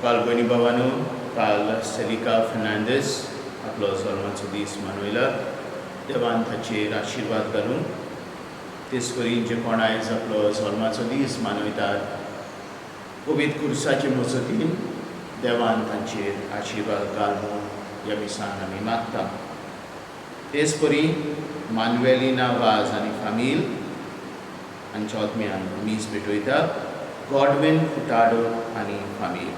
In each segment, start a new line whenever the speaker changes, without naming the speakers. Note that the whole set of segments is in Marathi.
काल भयणी भावानो, काल सेलिका फेर्नांडीस आपलो जल्माचो दीस मनयला. देवान ताचेर आशिर्वाद घालून तेच परी जे कोण आयज आपलो जल्माचो दीस मनयतात, पवित्र कुर्साचे मजतीन देवान तांचेर आशिर्वाद घाल म्हूण ह्या दिसान आमी मागता. तेच परी मानुएलिना वाज आनी फामील हांच्या आत्म्यान मीस भेटयता. गॉडविन फुटाडो आनी फामील.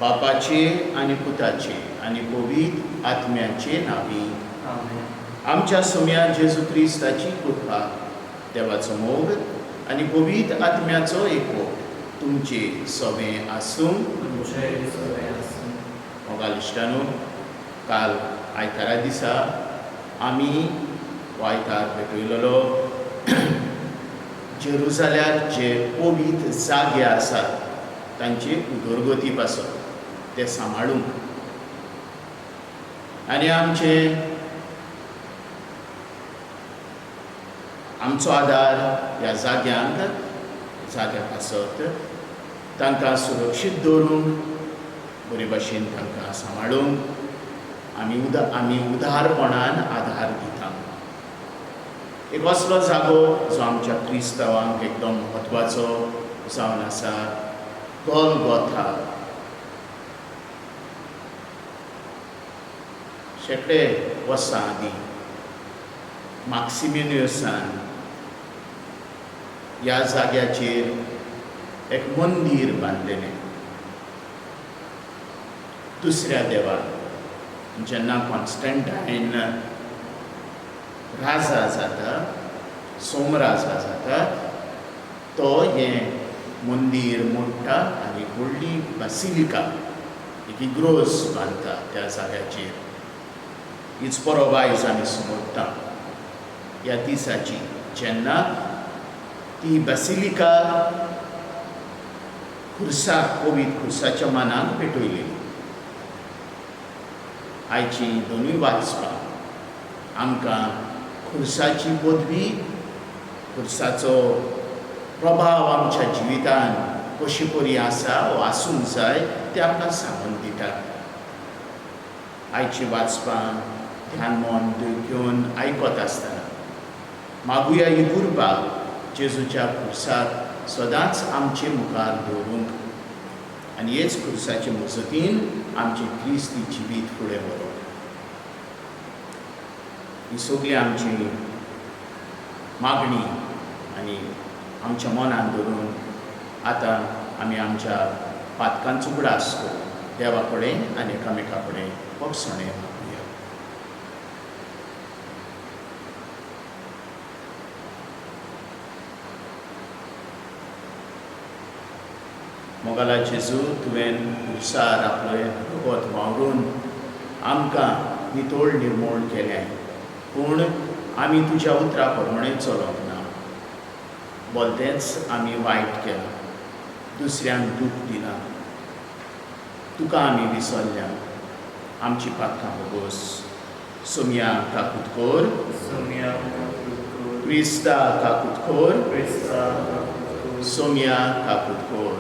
बापाचे आनी पुताचे आनी पवित्र आत्म्याचे नांवी. आमच्या सोम्या जेजू क्रिस्ताची कृपा, देवाचो मोग आनी पवित्र आत्म्याचो एकवट तुमचे सगळें आसूं. मोगाल इश्टानो, काल आयतारा दिसा आमी आयतार भेटयलेलो जेरुसाल्यात जे पवित्र जागे आसात तांची उदरगती पासत ते सांबाळूंक आनी आमचो आदार ह्या जाग्याक आसत तांकां सुरक्षीत दवरूंक, बरे भाशेन तांकां सांबाळूंक आमी उदारपणान आदार दिता. एक असलो जागो जो आमच्या क्रिस्तांवांक एकदम म्हत्वाचो जावन आसा, गोल्गोथा. शेकडे वर्सां आदीं माक्सिमिनियसान ह्या जाग्याचेर एक मंदीर बांदलेलें. दुसऱ्या देवाक जेन्ना कॉन्स्टंटायन राजा जाता, सोमराजा जाता, तो हें मंदीर मोडटा आनी व्हडली बासिलिका, एक इग्रोज बांदता त्या जाग्याचेर. हीच परब आयज आमी समजता ह्या दिसाची, जेन्ना ती बासिलिका पवित्र खुर्साच्या मानाक पेटयली. आयची दोनूय वाचपां आमकां खुर्साची पदवी, खुर्साचो प्रभाव आमच्या जिवितान कशी परी आसा वा आसूंक जाय तें आमकां सांगून दिता. आयची वाचपां ध्यान मन घेवन आयकत आसतना मागुया ही कृपा जेजूच्या खुर्साक सदांच आमचे मुखार दवरूंक आनी हेच खुर्साचे मजतीन आमचें क्रिस्ती जिवीत फुडें व्हरप. ही सगळी आमची मागणी आनी आमच्या मनान धरून आतां आमी आमच्या पातकांचो उगडास करून देवा कडेन आनी एकामेका कडेन पक्षणे मागुया. मोगाला जेजू, तुवें खुर्सार आपलें रगत व्हांवरून आमकां नितोळ निर्मूळ केलें, पूण आमी तुज्या उतरा प्रमाणे चलोंक ना. बोलतेंच आमी वायट केलां, दुसऱ्यांक दूख दिलां, तुका आमी विसरल्या. आमची पातकां भोगोस. सोम्या काकुतकोर, क्रिस्ता काकुतकोर, सोम्या काकुतकोर.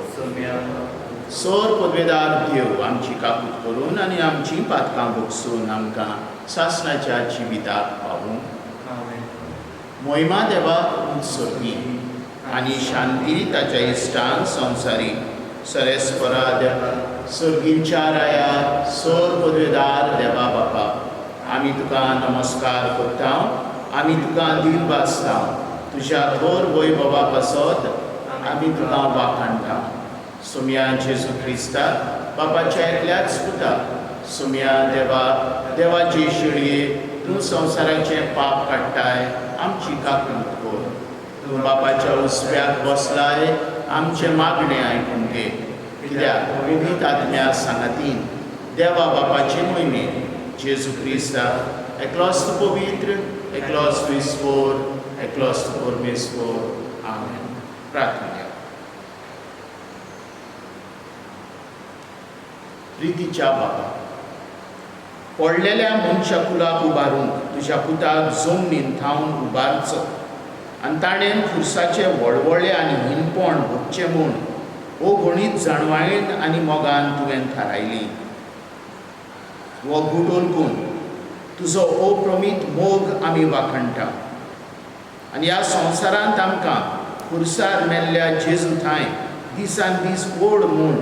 सोर पदवेदार देव आमची काकूत करून आनी आमची पातकां भोगसून आमकां सासणाच्या जिविताक पावूंक. मोहिमा देवाक उत्सर्गी आनी शांती ताच्या इश्टांक संवसारी. सरेस्परा देवा, सर्गींच्या राया, सोर पदवेदार देवा बापा, आमी तुका नमस्कार करता, आमी तुका दिल भासता. तुज्या थोर वैभवा पासत आमी तुका वाखाणटा. सोम्या जेजू क्रिस्ता, बापाच्या एकल्याच पुता, सोम्या देवा, देवाचे शेळये, तूं संवसाराचें पाप काडटाय, आमची काकूत कर. तूं बापाच्या उजव्याक बसलाय, आमचे मागणें आयकून घे. कित्याक पवित्र आत्म्या सांगातीन देवा बापाचे मोहिमेन जेजू क्रिस्ता एकलोच पवित्र, एकलोच विस्फोर, एकलोच परमेश्वर. आमेन. प्रार्थना. प्रितीच्या बाबा, पडलेल्या मनशा कुलाक उबारूंक तुज्या पुताक जमनीन थावन उबारचो आनी ताणें खुर्साचे व्हडव्हडले आनी हिणपण भोगचें म्हूण अगणीत जाणवायेन आनी मोगान तुवें थारायली. वो गुडोलकून तुजो अप्रमीत मोग आमी वाखणटा आनी ह्या संवसारांत आमकां खुर्सार मेल्ल्या जेजू थंय दिसान दीस ओड म्हूण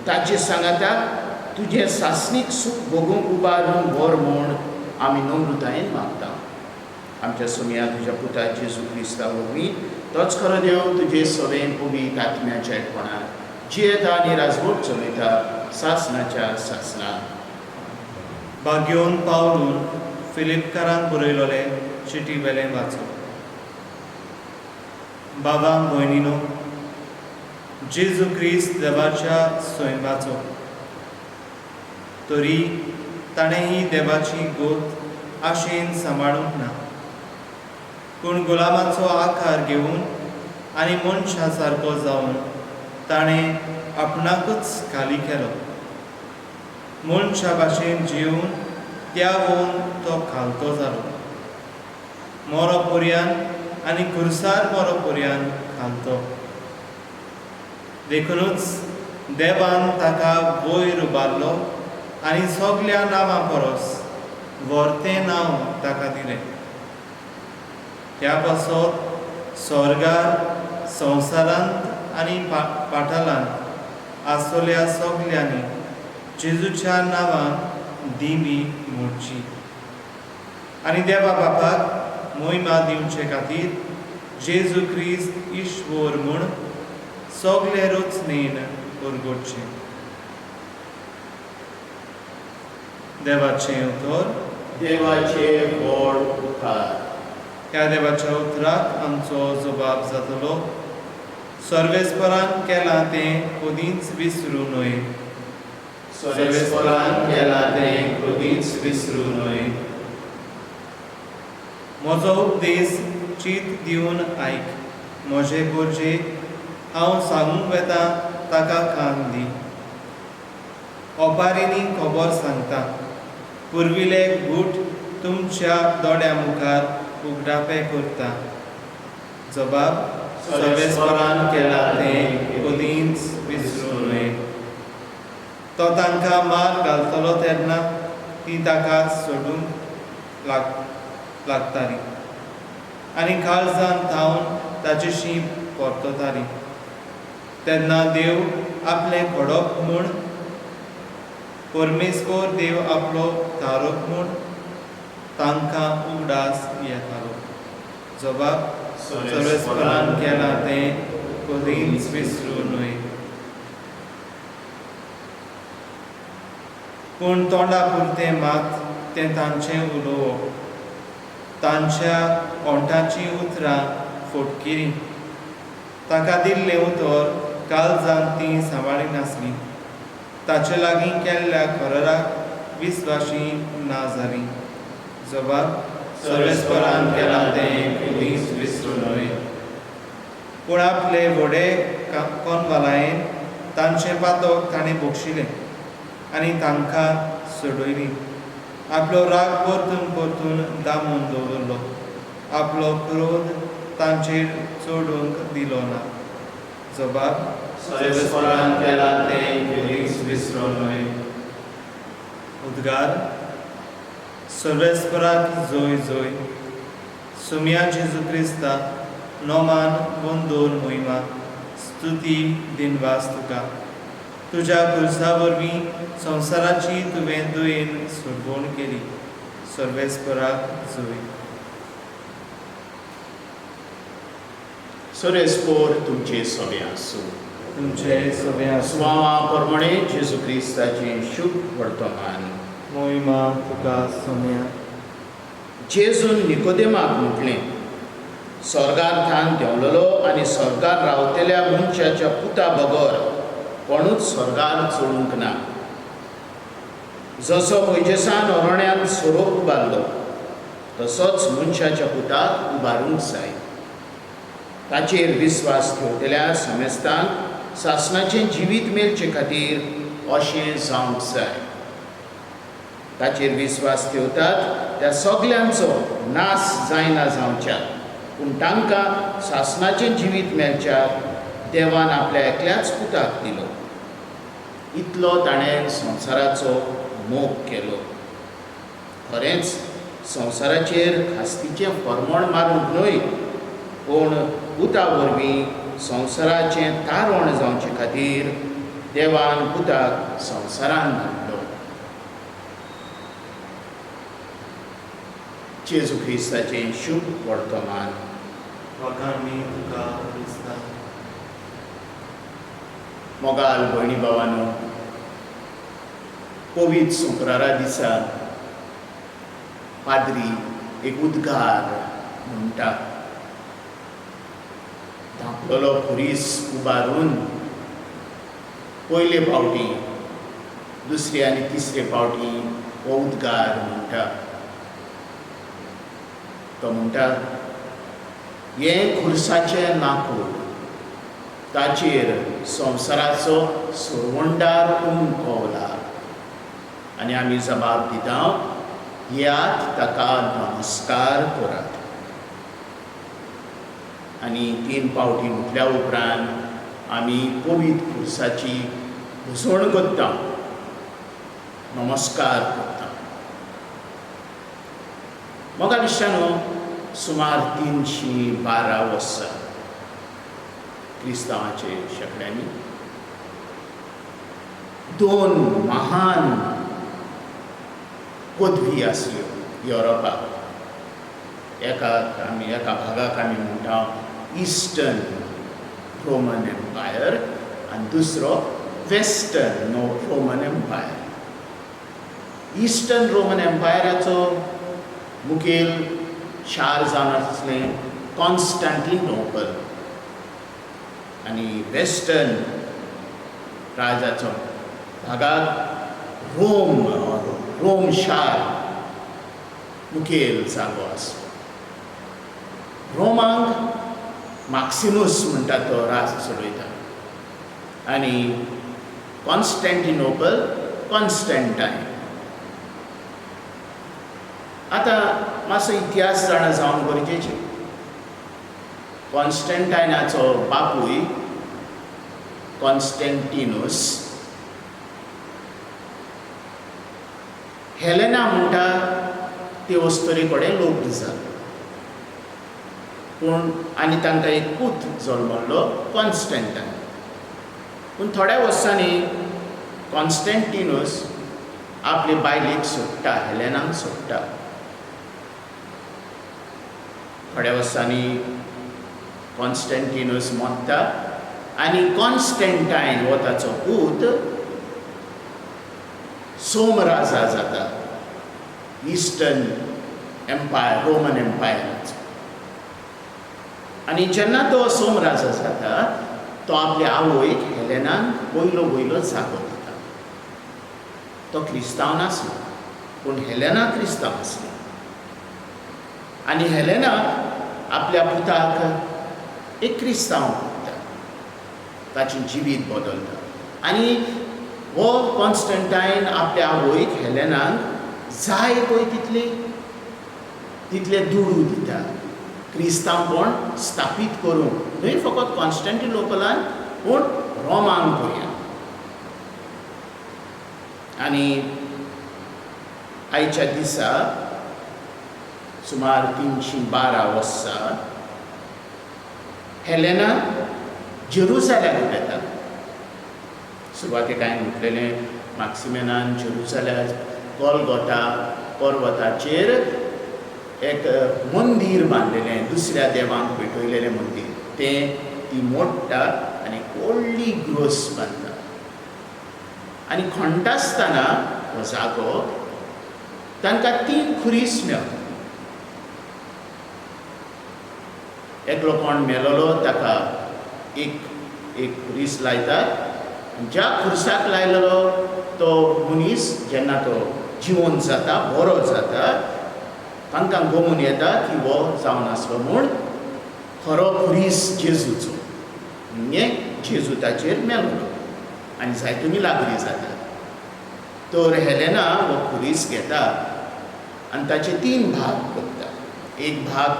ताचे सांगाताक तुजें सासणीक सूख भोगूंक उबारून व्हर म्हूण आमी नम्रतायेन मागता. आमच्या सुमया तुज्या पुता जेजू क्रिस्ता वरवीं तोच खरो देव तुजे सवेन पबीत आत्म्याच्या एकपणान जियेता आनी राजवट चलयता सासणाच्या सासणान.
भाग्योन पावलून फिलिपकारांक बरयलोलें चिटी वेलें वाचून. बाबांक भयणीनो, जेजू क्रिस्त देवाच्या स्वयंभाचो, तरी ताणें ही देवाची गोत आशेन सांबाळूंक ना, पूण गुलामाचो आकार घेवन आनी मनशा सारको जावन ताणें आपणाकूच खाली केलो. मनशा भाशेन जिवन त्यागून तो खालतो जालो, मोरो पर्यान आनी खुर्सार मोरो पर्यान खालतो. देखूनच देवान ताका वयर उबारलो आनी सगल्या नांवां परस व्हरतें नांव ताका दिलें. त्या पासत स्वर्गार संवसारांत आनी पातालांत आसलेल्या सगल्यांनी जेजूच्या नांवान दिमी म्हणची आनी देवा बापाक महिमा दिवचे खातीर जेजू क्रिस्त ईश्वर म्हूण सगळे रचनेन परगटचें. देवाचें उतर.
देवाचे व्हड उतार.
ह्या देवाच्या उतराक आमचो जबाब जातलो, सर्वेस्परान केलां तें कदींच विसरूं नये.
सर्वेस्परान केलां तें कदींच विसरूं नये.
म्हजो उपदेश चीत दिवन आयक. म्हजे गोरजे हांव सांगूंक वेता ताका कान दी. ओपारींनी खबर सांगता, पुर्विले गूट तुमच्या दोळ्या मुखार उगडापे करता. जबाब, सर्वेस्परान केलां तें कदींच विसरूं नये. तो तांकां मार घालतलो तेन्ना ती ताका सोडूंक लागताली आनी काळजान थावन ताचेशी परतताली. तेन्ना देव आपलें खडप म्हूण, परमेस्वर देव आपलो तारक म्हूण तांकां उगडास येतालो. जबाब, सर्वेस्परान केलां तें कदींच विसरूं नये. पूण तोंडा पुरतें मात तें तांचें उलोवप, तांच्या ओंठाची उतरां फोटकिरी. ताका दिल्लें उतर काळजान ती सांबाळी नासली. ताचे लागीं केल्ल्या कराराक विस्वाशी ना जाली. जबाब, सर्वेस्परान केलां तें कदींच विसरूं नये. पूण आपले व्हडे कोनवालायेन तांचें पातक ताणें बक्षिलें आनी तांकां सोडयली. आपलो राग परतून परतून दामून दवरलो. आपलो क्रोध तांचेर चोडूंक दिलो ना. जबाब, सर्वेस्परान केलां तें कदींच विसरूं नये. उद्गार. सर्वेस्पराक जोय जोय. सुमया जेजू क्रिस्ता नोमान बंदोर महिमा स्तुती दिनवास तुका. तुज्या खुर्सा वरवीं संवसाराची तुवें दयेन सोडवण केली. सर्वेस्पराक जोय.
सर्वेस्पर तुमचे सवे आसूं.
तुमचे सवे आसूं.
स्वामा प्रमाणे जेजू क्रिस्ताचें शुभ वर्तमान.
महिमा तुका सोम्या.
जेजून निकोदेमाक म्हटलें, स्वर्गार्थान देंवलेलो आनी स्वर्गार रावतल्या मनशाच्या पुता बगर कोणूच स्वर्गार चडूंक ना. जसो मोइजेसान अरण्यांत सोरोप उबारलो तसोच मनशाच्या पुताक उबारूंक जाय. ताचेर विस्वास ठेवतल्या समेस्तांक सासणाचें जिवीत मेलचे खातीर अशें जावंक जाय. ताचेर विस्वास ठेवतात त्या सगल्यांचो नाश जायना जावच्या पूण तांकां सासणाचें जिवीत मेळच्यार देवान आपल्या एकल्याच पुताक दिलो. इतलो ताणें संवसाराचो मोग केलो. खरेंच संवसाराचेर खास्तीचें फर्मोण मारूंक न्हय, पूण पुता वरवीं संवसाराचें तारण जावचे खातीर देवान पुताक संवसारांत धाडलो. जेजू क्रिस्ताचें शुभ वर्तमान.
वखाणी तुका क्रिस्ता.
मोगाल भयणी भावांनो, पवित्र शुक्रारा दिसा पाद्री एक उद्गार म्हणटा. धांपलोलो खुरीस उबारून पयले फावटी दुसरे आनी तिसरे फावटी हो उद्गार म्हणटा. तो म्हणटा, हें खुर्साचें लांकूड, ताचेर संवसाराचो सुरवंडार उमखवला. आनी आमी जबाब दिता, यात ताका नमस्कार करात. आनी 3 फावटी म्हटल्या उपरांत आमी पवित्र खुर्साची घुसवण करता, नमस्कार करता. मोगा दिसतानो सुमार 312 वर्सां क्रिस्तांवाचे शेकड्यांनी 2 महान पदवी आसल्यो युरोपाक. एका भागाक आमी म्हणटा इस्टर्न रोमन एम्पायर आनी दुसरो western Roman Empire. Eastern Roman एम्पायराचो मुखेल शार जावन आसलें कॉन्स्टँटिनोपल आनी वेस्टर्न राजाचो भागाक रोम शार मुखेल जागो आसलो. रोमांक मॅक्सिमस म्हणटा तो राज चलयता आनी कॉन्स्टँटिनोपल कॉन्स्टँटायन. आतां मातसो इतिहास जाणा जावन गरजेचें. कॉन्स्टँटायनाचो बापूय कॉन्स्टँटिनूस हेलेना म्हणटा ते वस्तुरे कडेन लोक जाता. पूण आनी तांकां एक पूत जल्मल्लो कॉन्स्टँटायन. पूण थोड्या वर्सांनी कॉन्स्टँटिनूस आपले बायलेक सोडटा, हेलेनाक सोडटा. थोड्या वर्सांनी कॉन्स्टँटिनूस मरता आनी कॉन्स्टँटायन हो ताचो पूत सोमराजा जाता इस्टर्न एम्पायर रोमन एम्पायराचो. आनी जेन्ना तो सोमराजा जाता तो आपल्या आवयक हेलेनाक वयलो जागो दिता. तो क्रिस्तांव नासलो पूण हेलेना क्रिस्तांव आसली. आनी हेलेना आपल्या पुताक एक क्रिस्तांव करता, ताचें जिवीत बदलता. आनी हो कॉन्स्टँटायन आपल्या आवयक हेलेनाक जाय पळय तितले दुडू दिता. क्रिस्तांवपण स्थापीत करूंक, न्हय फकत कॉन्स्टँटिनोपलान पूण रोमांक पर्यंत. आनी आयच्या दिसा सुमार 312 वर्सां हेलेना जेरुसालेमाक येता. सुरवातेक हांवें म्हटलेलें मॅक्सिमेनान जेरुसालेम गोलगोथा पर्वताचेर एक मंदीर बांदलेलें, दुसऱ्या देवाक भेटयलेलें मंदीर. ती मोडटा आनी व्हडली ग्रोस बांदता. आनी खणटा आसतना हो जागो तांकां 3 खुरीस मेळ्ळो. एकलो कोण मेलोलो ताका एक खुरीस लायतात. ज्या खुर्साक लायलेलो तो मनीस जेन्ना तो जिवंत जाता, बरो जाता, तांकां गमून येता की हो जावन आसलो म्हूण खरो खुरीस जेजूचो. म्हणजे जेजू ताचेर मेलोलो आनी जायतुनी लागरी जाता. तर हेलेना हो खुरीस घेता आनी ताचे 3 भाग करता. एक भाग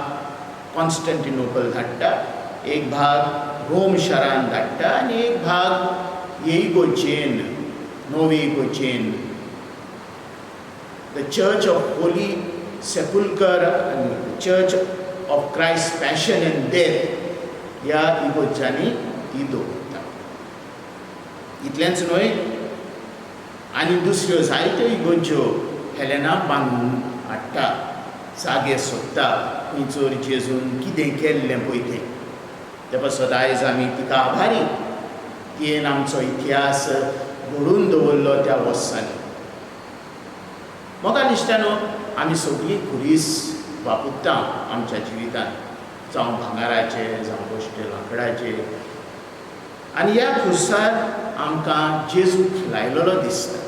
कॉन्स्टंटिनोपल धाडटा, एक भाग रोम शारान धाडटा आनी एक भाग येईगोचेन, नोवी इगोचेन, द चर्च ऑफ होली सेपुल्कर आनी church of Christ passion end death ह्या इगोच्यांनी ती दवरता. इतलेंच न्हय, आनी दुसऱ्यो जायत्यो इगोज्यो हेलेनाक बांदून हाडटा, जागे सोदता खंयचर जेजून कितें केल्लें पळय तें. ते पासत आयज आमी तिका आभारी तियेन आमचो इतिहास घडोवन दवरलो त्या वर्सांनी. म्हाका दिसता न्हू, आमी सगळीं खुरीस वापरता आमच्या जिवितांत, जावं भांगाराचे जावं गोश्टे लांकडाचे. आनी ह्या खुर्सार आमकां जेजू लायलेलो दिसता.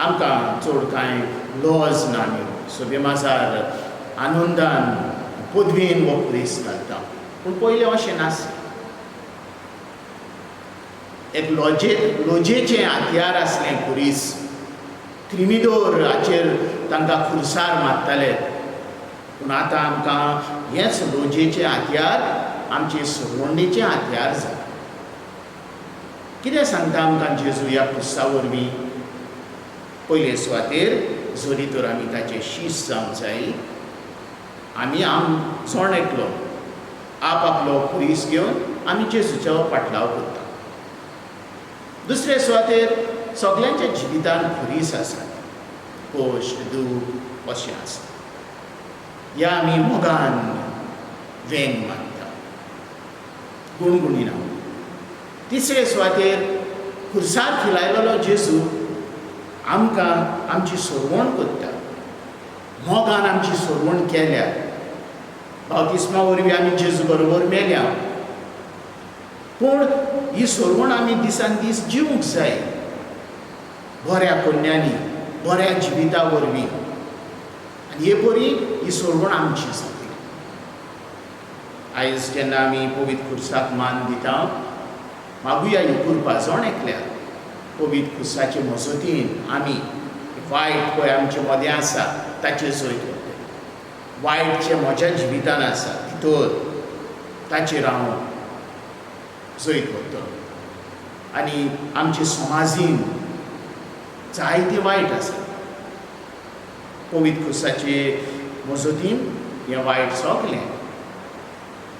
आमकां चड कांय लॉज ना न्ही, सगळे माजार आनंदान पदवेन हो खुरीस घालता. पूण पयलें अशें नासलें. एक लोजेचें हातयार आसलें खुरीस. त्रिमिदोर हाचेर तांकां खुर्सार मारताले. पूण आतां आमकां हेंच लोजेचें हातयार आमचे सुरवणेचें हातयार जालें. कितें सांगता आमकां जेजू ह्या खुर्सा वरवीं? पयले सुवातेर जरी तर आमी ताचे शीश जावंक जाय, आमी जोण एकलो आपलो खुरीस घेवन आमी जेजूचो पाटलाव करता. दुसरे सुवातेर सगळ्यांच्या जिवितांत खुरीस आसा, कोश्ट दूख अशें आसा. ह्या आमी मोगान वेंग मारता, गुणगुणिना. तिसरे सुवातेर खुर्सार खिलायलेलो जेजू आमकां आमची सोडवण करता, मोगान आमची सोडवण केल्या. बावतिस्मा वरवीं आमी जेजू बरोबर मेल्या, पूण ही सोडवण आमी दिसान दीस जिवंक जाय बऱ्या पुण्यांनी, बऱ्या जिविता वरवीं. आनी हे बरी ही सोडवण आमची जातली. आयज जेन्ना आमी पवित्र खुर्साक मान दिता, मागुया ही कृपा जोण एकल्या पवित्र खुर्साचे मजतीन आमी वायट पळय आमचे मदें आसा ताचेर जैत करतले. वायट जें म्हज्या जिवितान आसा भितर ताचेर हांव जैत करतलो. आनी आमचे समाजीन जायतें वायट आसा. पवित्र खुर्साचे मजतीन हें वायट सगलें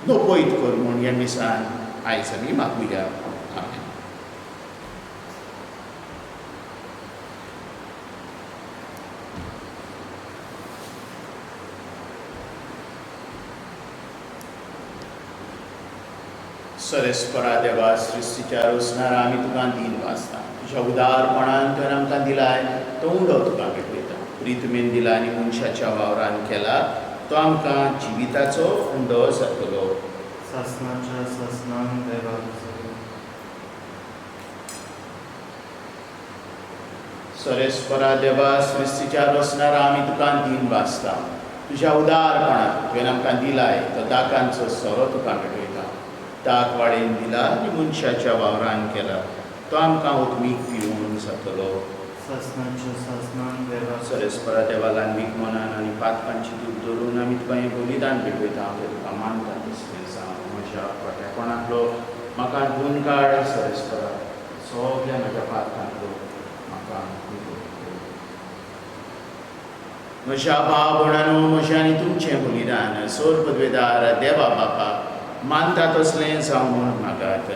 नपयत कर म्हूण ह्या दिसान आयज आमी मागुया. आमेन. सरेस्परा देवा, सृश्टीच्या रोसणारा आमी तुका दीन वाजता. तुज्या उदारपणान तुवें आमकां दिलाय तो उंडो तुका भेटयता. प्रितमेन दिला आनी मनशाच्या वावरान केला, तो आमकां जिविताचो उंडो जातलो.
सासणाच्या सासणान देवाक
सरेस्परा देवा, सृश्टीच्या रोसणारा आमी तुका दीन वाजता. तुज्या उदारपणान तुवें आमकां दिलाय तो दाकांचो सोरो तुका भेटयता. दाक वाडयन दिला आनी मनशाच्या वावरान केला, तो आमकां ओतमीक पिवून जातलो.
सासणाच्या सासणान देवाक
सरेस्परा देवा, लांबीक मनान आनी पातकांची दूख धरून आमी तुका हें बलिदान भेटयता. हांव तुका मानता दिसलें जावं म्हज्या खोटेपणांतलो म्हाका धुवन काड. सरेस्परा, सगळ्या म्हज्या पातकांतलो म्हाका म्हज्या भाव भयणांनो, म्हजें आनी तुमचें बलिदान सोर पदवेदार देवा बापा मानता तसलें जावं म्हूण मागात.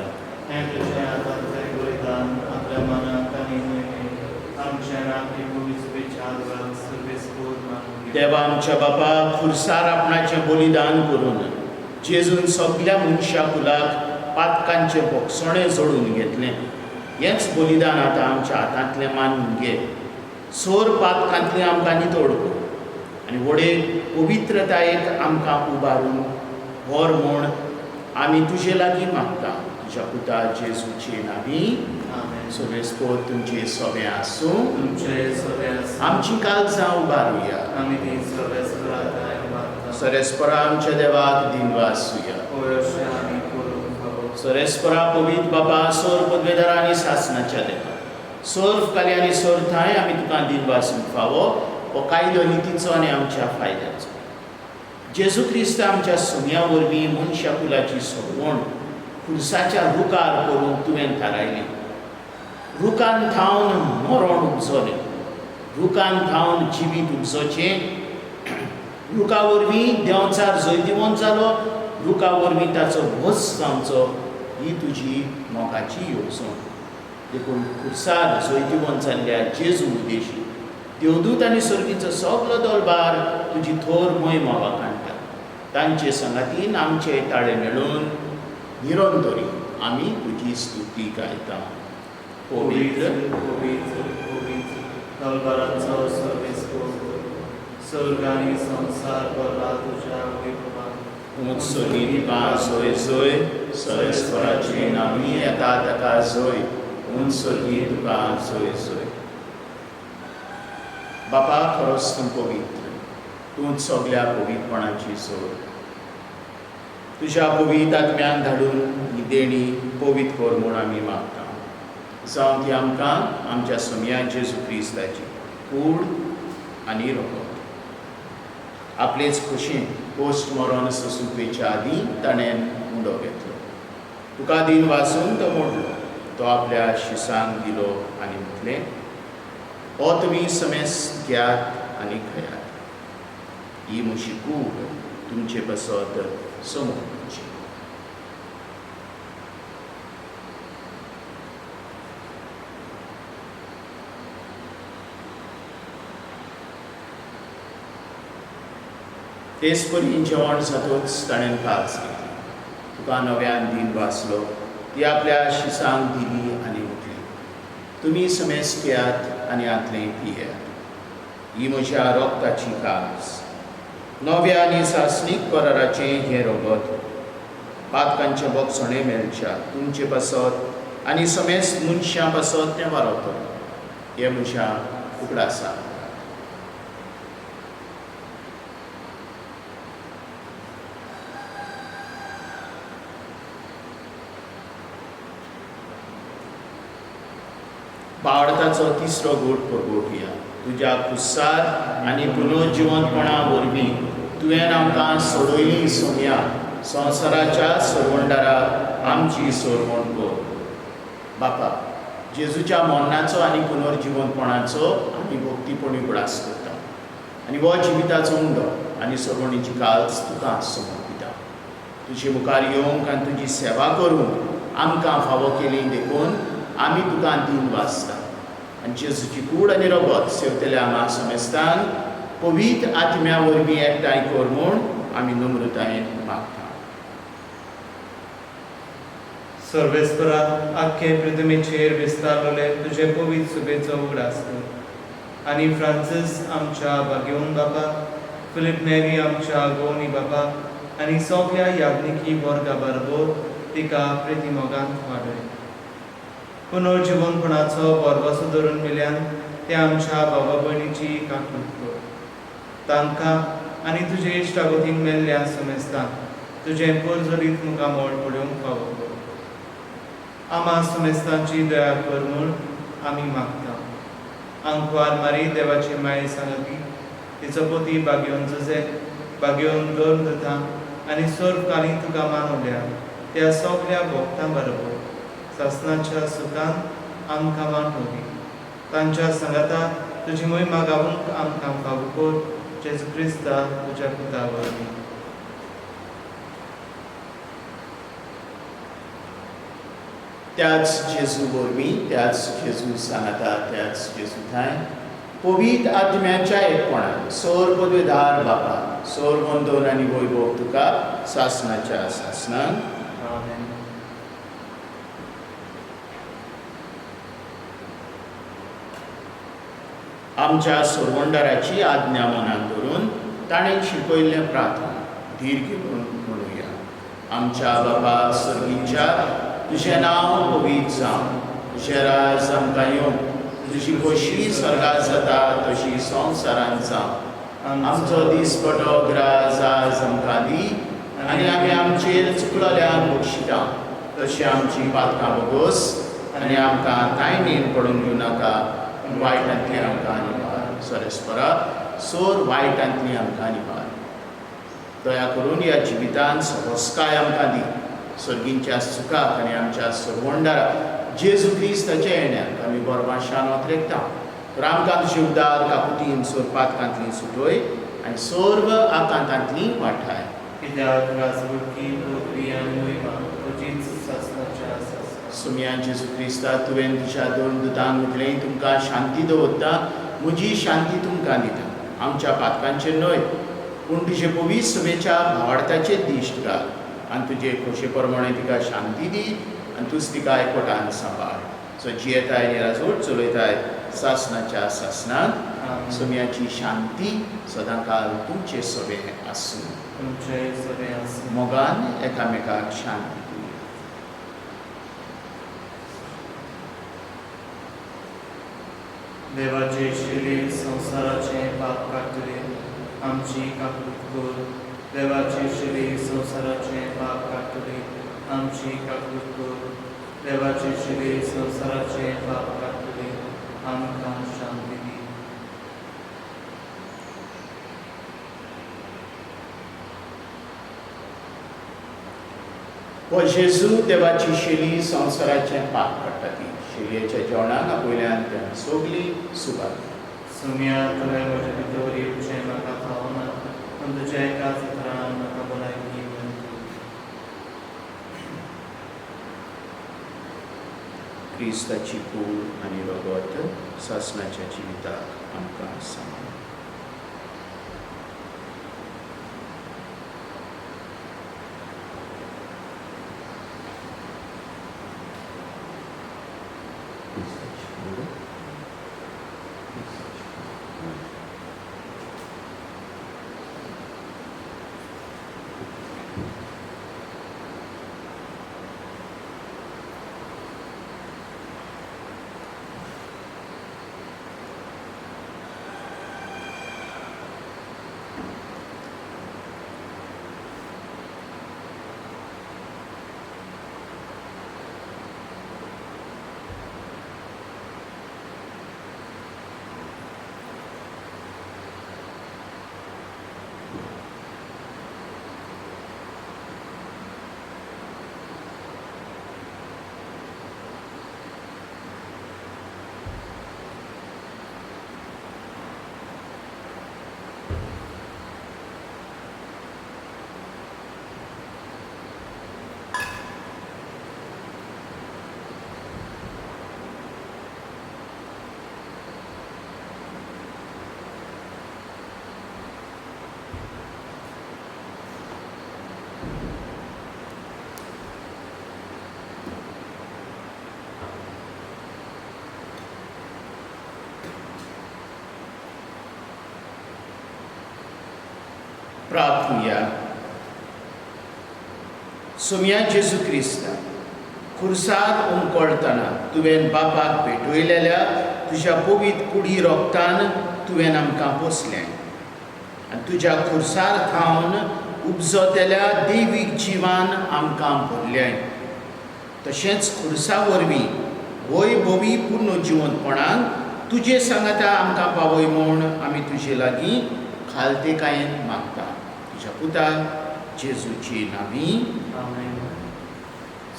हें तुजें आतांचें बलिदान आपल्या मनाक आनी नयेन आमच्या राखी पवित्र विचार सर्वेस्पोर मानून
देवा आमच्या बापा, खुर्सार आपणाचें बलिदान करून जेजून सगळ्या मनशा कुलाक पातकांचें भोगसणें जोडून घेतलें. हेंच बलिदान आतां आमच्या हातांतलें मानून घे. सोर पातकांतलें आमकां नितोड कर आनी व्हडे पवित्रतायेक आमकां उबारून व्हर म्हूण आमी तुजे लागीं मागता. तुज्या पुता जेजूचे नांवी.
आमेन.
सगळेस्पोर तुमचे सोबें आसूं.
तुमचे सगळ्या
आमची काळजां उबारुया.
आमी ती सगळ्या मागता.
सरेस्परा आमच्या देवाक दिनवासूया.
अशें आमी करूंक फावो.
सरेस्परा पवित्र बाबा, सोर पदवेदार आनी सासणाच्या देवा, सोर फाली आनी सोर थाय आमी तुका दिनवासूंक फावो. हो कायदो नितीचो आनी आमच्या फायद्याचो. जेजू क्रिस्त आमच्या सुम्या वरवीं मनशा कुलाची सोडवण खुर्साच्या रुकार करूंक तुवें थारायलें. रुखान थावन मरण उपजलें, रुखान थावन जिवीत उपजोचें. रुखा वरवीं देंवचार जैतिवंत जालो, रुखा वरवीं ताचो वस जावचो, ही तुजी मोगाची येवजण. देखून खुर्सार जैतिवंत जाल्ल्या जेजू उद्देशी देवदूत आनी सर्गीचो सगलो दरबार तुजी थोर मोहीम काडटा. तांचे संगातीन आमचे ताळे मेळून निरंतरी आमी तुजी स्तुती गायता. पवित्र
दरबाराचो सर्वेस्पर स्वर्ग आनी संसार भरला तुज्या वैभवान.
उत्सर्गी तुका जोय जोय, सर्वेस्पराचे नामी येता ताका जोय. उत्सर्गी तुका जोय जोय. बापा, खरोच तूं पवित्र, तूंच सगल्या पवित्रपणाची सोड. तुज्या पवित्र आत्म्यान धाडून ही देणी पवित्र कर म्हूण आमी मागता. जावं ती आमकां आमच्या सुम्या जेजू क्रिस्ताची कूड आनी रगत. आपलेच खोशेन पोस्ट मरण ससूपेच्या आदीं ताणें उंडो घेतलो. तुका दिन वाचून तो मोडलो. तो आपल्या शिसांक दिलो आनी म्हटलें, हो तुमी समेस घेयात आनी खयात. ही म्हजी कूड तुमचे बसत समोर करची. तेच परी जेवण जातूच ताणें कास घेतली. तुका नव्यान दिन वाचलो, ती आपल्या शिसांक दिली आनी म्हटली, तुमी समेस पियात आनी आतलें पियात. ही म्हज्या रोगताची कास, नव्या आनी सासणीक कराराचें हें रगत. पातकांचे बोगसणे मेळच्या तुमचे पासत आनी समेस मनशां पासत तें वारतलें. हें म्हज्या उगडासा. पावडताचो तिसरो गोट परगोटया. तुज्या खुस्सार आनी पुनर्जिवंतपणा वरवीं तुवें आमकां सोडयली सोम्या संवसाराच्या सरवंडाराक आमची सोडवण कर. बापा, जेजूच्या मरणाचो आनी पुनर्जिवंतपणाचो आमी भक्तीपणी उगडास करता आनी हो जिविताचो उंडो आनी सोडवणीची काल्स तुका समर्पिता. तुजे मुखार येवंक आनी तुजी सेवा करूंक आमकां फावो केली देखून आमी तुका दिन वाचता. आनी जेजूची कूड आनी रगत सेवतल्या आमा समेस्तान पवित्र आत्म्या वरवीं एकठांय कर म्हूण आमी नम्रतायेन मागता.
सर्वेस्परा, आख्खे पृथ्वीचेर विस्तारलेले तुजे पवित्र सुबेचो उगडास कर. आनी फ्रांसीस आमच्या बागेवन बापा, फिलिप नेरी आमच्या गोवनी बापा आनी सगल्या याज्ञिकी वर्गा बरोबर तिका प्रिती मोगांत वाडय. पुनर्जिवनपणाचो परवसो धरून मिल्यान ते आमच्या बाबा भयणीची काकूट कर. तांकां आनी तुजे इश्टागतीन मेल्ल्या समेस्तान तुजें परजरीत मुखार मोड पडूंक फावो कर. आमा समेस्तांची दया कर म्हूण आमी मागता. आंकवार मारी देवाची माये सांगती, तिचो पती बागेवन जुजे, बागेवन दोन दता आनी सर्वकालीन तुका मानवल्या त्या सगल्या भक्तां बरोबर सासणाच्या सुखान आमकां वांटोवी. तांच्या संगाता तुजी मोहिमा गावूंक आमकां फावो कर. जेजू क्रिस्ता तुज्या पुता वरवीं.
त्याच जेजू वरवीं, त्याच जेजू सांगाता, त्याच जेजू थंय पवित्र आत्म्याच्या एकपणान सोर पदवेदार बापा, सोर वंदन आनी वैभव तुका सासणाच्या सासणान.
आमेन.
आमच्या सोरवंडाराची आज्ञा मनान धरून ताणें शिकयल्लें प्रार्थना धीर घेवन म्हणुया. आमच्या बाबा सर्गीच्या, तुजें नांव पवित्र जावं, तुजें राज आमकां येवं, तुजी खोशी स्वर्गांत जाता तशी संवसारांत जावं. आमचो दिसपटो ग्रास आज आमकां दी आनी आमी आमचेर चुकलोल्यांक बक्षिता तशी आमची पातकां बोगोस आनी आमकां कांय पडून दिवं नाका, वायटांतली आमकां निवार. सरस्परा, सोर वायटांतली आमकां निवार. दया करून ह्या जिवितांत सहजकाय आमकां दी. सर्गींच्या सुखाक आनी आमच्या सरवंडाराक जेजू क्रिस्ताच्या येण्याक आमी गोरवांशान ओतरेकता. तर आमकां तुजे उदार काकुतीन सोरपातकांतली सुटोय आनी सर्व आकांतांतली वाठाय.
कित्याक राजवटी पृथ्वी आनी महिमा तुजीच सासणाच्या आसा.
सुमया जेजू क्रिस्ता तुवें तुज्या दोन दुतांक म्हटलें तुमकां शांती दवरता, म्हजी शांती तुमकां दिता. आमच्या पातकांचेर न्हय पूण तुजे पवित्र सभेच्या भावार्थाचेर दिश्ट घाल आनी तुजे खोशे प्रमाणे तिका शांती दी आनी तूंच तिका एकवटान सांबाळ. सो जियेताय आनी राजवट चलयताय सासणाच्या सासणांत. सुमयाची शांती सदांकाल तुमचे सभे आसूं.
तुमचे सभे आसूं.
मोगान एकामेकाक शांती दिवया.
देवाचे शिले संसाराचे पाप काडटले आमची काकूट कर. देवाचे शिले संसाराचे पाप काडटले आमची काकूट कर. देवाचे शिले संसाराचे पाप काडटले आमकां शांती दी.
हो जेजू देवाची शेली संवसाराचें पाप काडटा ती. शेलयेच्या जेवणाक पयल्यान तें सोगली सुवात.
सुमया तुवें म्हजे भितर येवचें म्हाका फावना पूण तुज्या एकाच उतरान म्हाका भलायकी मेळटली.
क्रिस्ताची कूड आनी रगत सासणाच्या जिविताक आमकां सांबाळ. प्रार्थना. सुमया जेजू क्रिस्ता खुर्साद उमकडतना तुवें बापाक भेटयलेल्या तुज्या पवित्र कुडी रोगतान तुवें आमकां पोसलें आनी तुज्या खुर्सार खावन उपजतल्या दैवीक जिवान आमकां भरलें. तशेंच खुर्सा वरवीं वैभवी पूर्ण जिवंतपणान तुजे सांगाता आमकां पावय म्हूण आमी तुजे लागीं खालतेकायेन मागता. तुज्या पुताक जेजूची नांवी.
आमेन.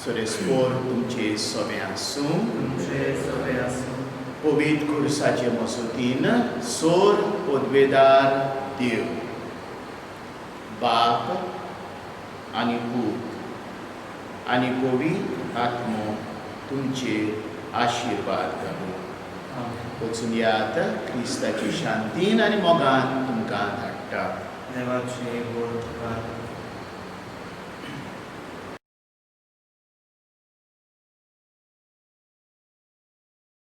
सुरेस्पोर तुमचे सोबे आसूं.
तुमचे सभे आसूं.
पवित्र खुर्साचे मसोतीन सोर पदवेदार देव बाप आनी पूत आनी पवित्र आत्मो तुमचे आशिर्वाद घालूं. वचून यात क्रिस्ताची शांतीन आनी मोगान तुमकां धाडटा.
देवाचे गोड तुका